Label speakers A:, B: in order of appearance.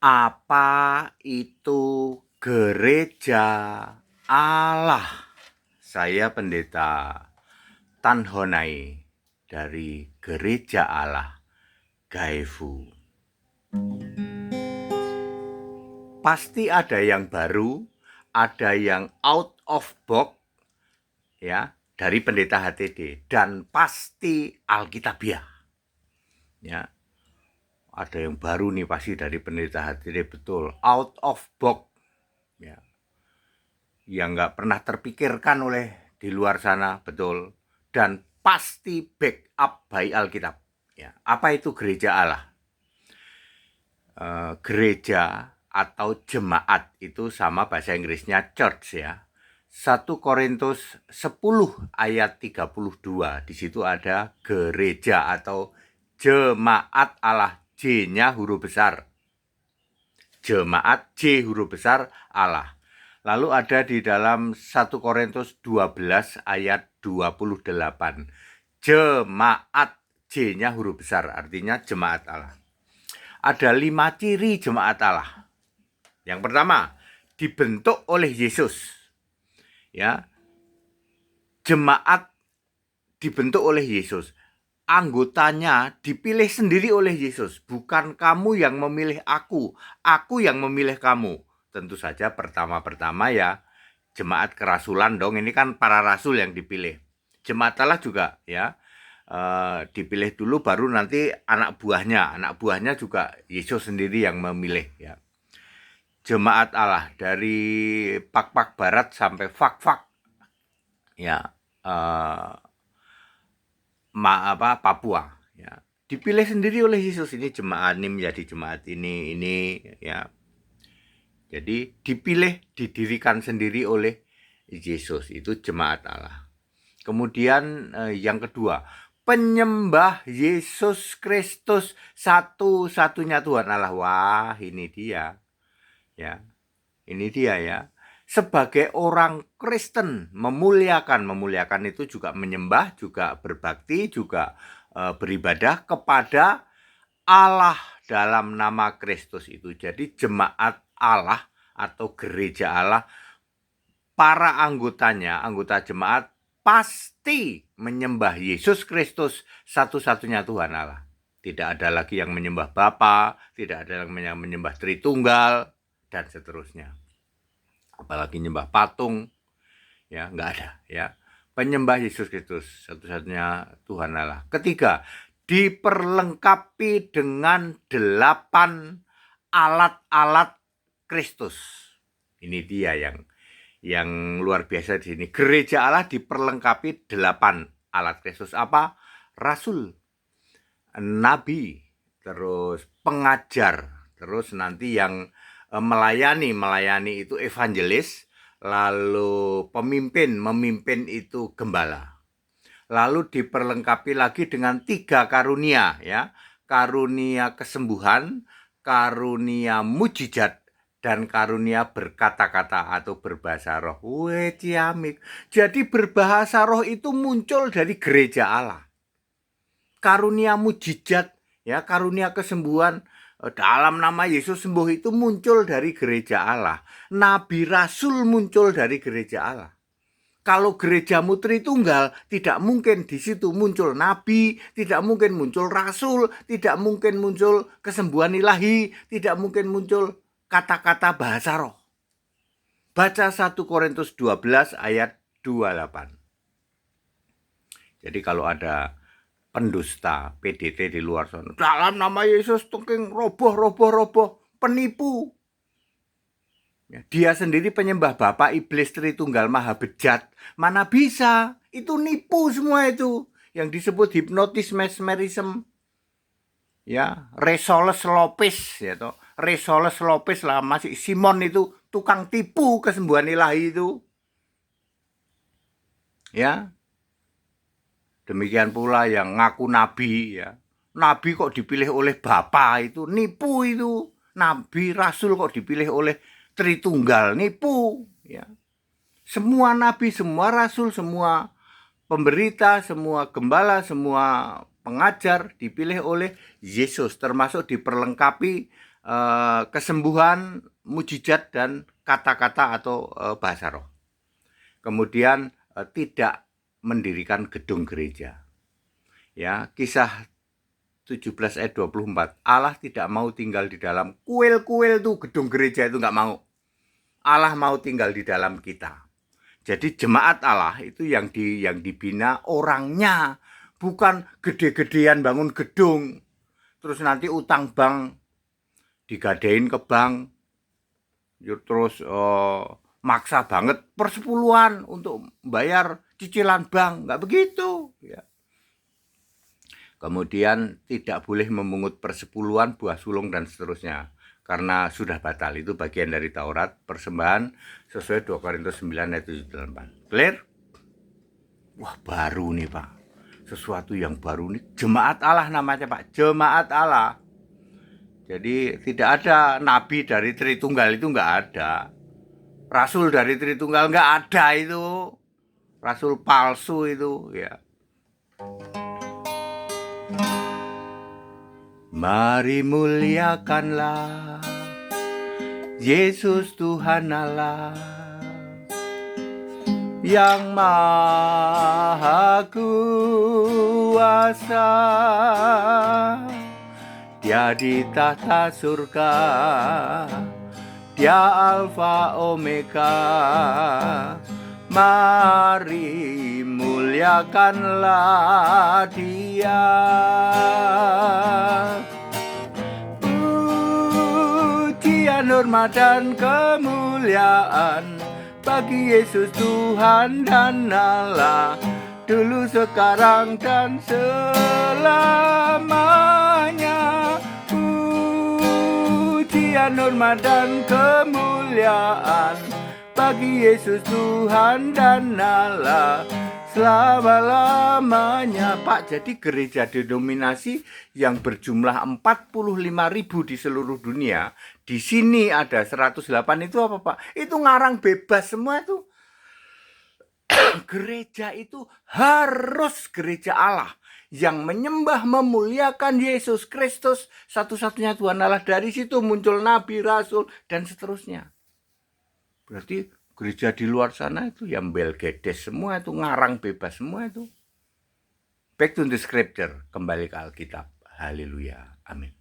A: Apa itu gereja Allah? Saya Pendeta Tan Honai dari Gereja Allah Gaefu. Pasti ada yang baru, ada yang out of box ya dari Pendeta HTD, dan pasti Alkitabiah. Ya. Ada yang baru nih pasti dari Pendeta HTD, betul, out of box ya, yang nggak pernah terpikirkan oleh di luar sana, betul, dan pasti backup by Alkitab ya. Apa itu gereja Allah? Gereja atau jemaat itu sama bahasa Inggrisnya church ya. 1 Korintus 10 ayat 32, di situ ada gereja atau jemaat Allah, J-nya huruf besar. Jemaat, J huruf besar, Allah. Lalu ada di dalam 1 Korintus 12 ayat 28. Jemaat, J-nya huruf besar, artinya jemaat Allah. Ada 5 ciri jemaat Allah. Yang pertama, dibentuk oleh Yesus. Ya. Jemaat dibentuk oleh Yesus. Anggotanya dipilih sendiri oleh Yesus. Bukan kamu yang memilih aku yang memilih kamu. Tentu saja pertama-pertama ya jemaat kerasulan dong. Ini kan para rasul yang dipilih. Jemaat Allah juga ya dipilih dulu, baru nanti anak buahnya juga Yesus sendiri yang memilih ya. Jemaat Allah dari Pak Barat sampai Fak ya, Papua ya, dipilih sendiri oleh Yesus. Ini jemaat ini menjadi jemaat ini ya. Jadi dipilih, didirikan sendiri oleh Yesus, itu jemaat Allah. Kemudian yang kedua, penyembah Yesus Kristus satu-satunya Tuhan Allah. Wah, ini dia. Ya. Ini dia ya. Sebagai orang Kristen, memuliakan itu juga menyembah, juga berbakti, juga beribadah kepada Allah dalam nama Kristus itu. Jadi jemaat Allah atau gereja Allah, para anggotanya, anggota jemaat pasti menyembah Yesus Kristus satu-satunya Tuhan Allah. Tidak ada lagi yang menyembah Bapa, tidak ada yang menyembah Tritunggal, dan seterusnya. Apalagi menyembah patung, ya nggak ada ya. Penyembah Yesus Kristus satu-satunya Tuhan Allah. Ketiga, diperlengkapi dengan 8 alat-alat Kristus. Ini dia yang luar biasa di sini. Gereja Allah diperlengkapi 8 alat Kristus. Apa? Rasul, nabi, terus pengajar, terus nanti yang melayani itu evangelis, lalu memimpin itu gembala. Lalu diperlengkapi lagi dengan 3 karunia ya. Karunia kesembuhan, karunia mujizat, dan karunia berkata-kata atau berbahasa roh. Weh, ciamik. Jadi berbahasa roh itu muncul dari gereja Allah. Karunia mujizat ya, karunia kesembuhan dalam nama Yesus sembuh itu muncul dari gereja Allah. Nabi rasul muncul dari gereja Allah. Kalau gerejamu Tritunggal, tidak mungkin di situ muncul nabi, tidak mungkin muncul rasul, tidak mungkin muncul kesembuhan ilahi, tidak mungkin muncul kata-kata bahasa roh. Baca 1 Korintus 12 ayat 28. Jadi kalau ada pendusta PDT di luar sana, dalam nama Yesus tungking roboh, penipu. Dia sendiri penyembah Bapa iblis Tritunggal Maha Bejat. Mana bisa? Itu nipu semua itu. Yang disebut hipnotis mesmerism. Ya, Resoles Lopez ya toh. Resoles Lopez lah, masih Simon itu tukang tipu kesembuhan ilahi itu. Ya. Demikian pula yang ngaku nabi ya. Nabi kok dipilih oleh Bapa, itu nipu itu. Nabi rasul kok dipilih oleh Tritunggal, nipu ya. Semua nabi, semua rasul, semua pemberita, semua gembala, semua pengajar, dipilih oleh Yesus, termasuk diperlengkapi kesembuhan, mujizat, dan kata-kata atau bahasa roh. Kemudian tidak mendirikan gedung gereja. Ya, Kisah 17 ayat 24. Allah tidak mau tinggal di dalam kuil-kuil tuh, gedung gereja itu nggak mau. Allah mau tinggal di dalam kita. Jadi jemaat Allah itu yang dibina orangnya, bukan gede-gedean bangun gedung. Terus nanti utang bank digadein ke bank. Terus maksa banget persepuluhan untuk bayar cicilan bank, nggak begitu ya. Kemudian tidak boleh memungut persepuluhan, buah sulung, dan seterusnya. Karena sudah batal, itu bagian dari Taurat, persembahan sesuai 2 Korintus 9 ayat 7-8. Clear? Wah, baru nih Pak. Sesuatu yang baru nih, jemaat Allah namanya Pak, jemaat Allah. Jadi tidak ada nabi dari Tritunggal, itu nggak ada. Rasul dari Tritunggal nggak ada itu. Rasul palsu itu ya. Mari muliakanlah Yesus Tuhan Allah yang maha kuasa. Dia di tahta surga, Dia Alfa Omega. Mari muliakanlah Dia. Pujian, hormat, dan kemuliaan bagi Yesus Tuhan dan Allah, dulu, sekarang, dan selamanya. Pujian, hormat, dan kemuliaan bagi Yesus Tuhan dan Allah, selama-lamanya. Pak, jadi gereja denominasi yang berjumlah 45.000 di seluruh dunia, di sini ada 108, itu apa Pak? Itu ngarang bebas semua itu. Gereja itu harus gereja Allah yang menyembah, memuliakan Yesus Kristus, satu-satunya Tuhan Allah. Dari situ muncul nabi, rasul, dan seterusnya. Berarti gereja di luar sana itu yang belgedes semua, itu ngarang bebas semua itu. Back to the scripture, kembali ke Alkitab. Haleluya, amin.